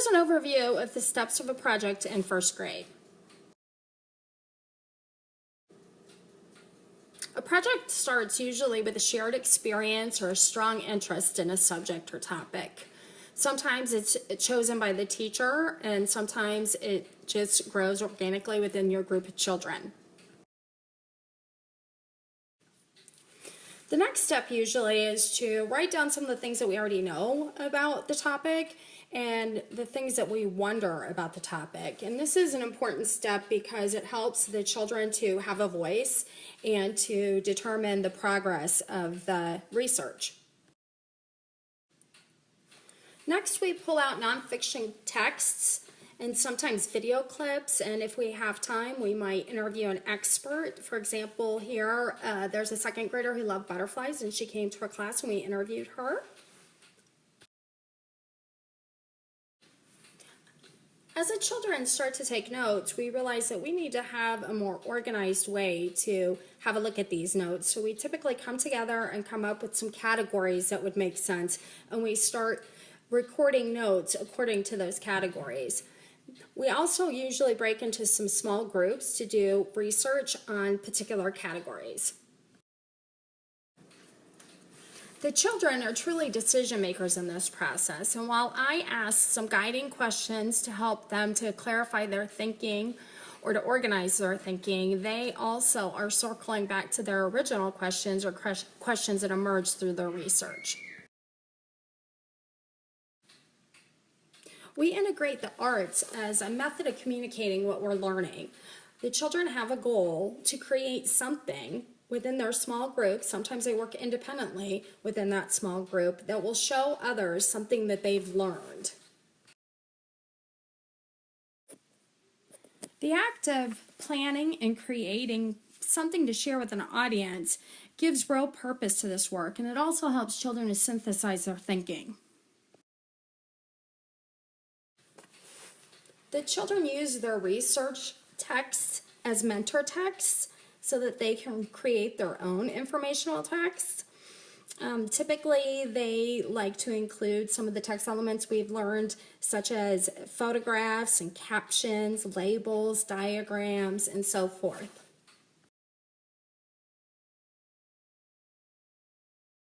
Here's an overview of the steps of a project in first grade. A project starts usually with a shared experience or a strong interest in a subject or topic. Sometimes it's chosen by the teacher, and sometimes it just grows organically within your group of children. The next step usually is to write down some of the things that we already know about the topic and the things that we wonder about the topic. And this is an important step because it helps the children to have a voice and to determine the progress of the research. Next, we pull out nonfiction texts and sometimes video clips, and if we have time, we might interview an expert. For example, here, there's a second grader who loved butterflies, and she came to our class and we interviewed her. As the children start to take notes, we realize that we need to have a more organized way to have a look at these notes. So we typically come together and come up with some categories that would make sense, and we start recording notes according to those categories. We also usually break into some small groups to do research on particular categories. The children are truly decision makers in this process, and while I ask some guiding questions to help them to clarify their thinking or to organize their thinking, they also are circling back to their original questions or questions that emerged through their research. We integrate the arts as a method of communicating what we're learning. The children have a goal to create something within their small group. Sometimes they work independently within that small group that will show others something that they've learned. The act of planning and creating something to share with an audience gives real purpose to this work, and it also helps children to synthesize their thinking. The children use their research texts as mentor texts so that they can create their own informational texts. Typically, they like to include some of the text elements we've learned, such as photographs and captions, labels, diagrams, and so forth.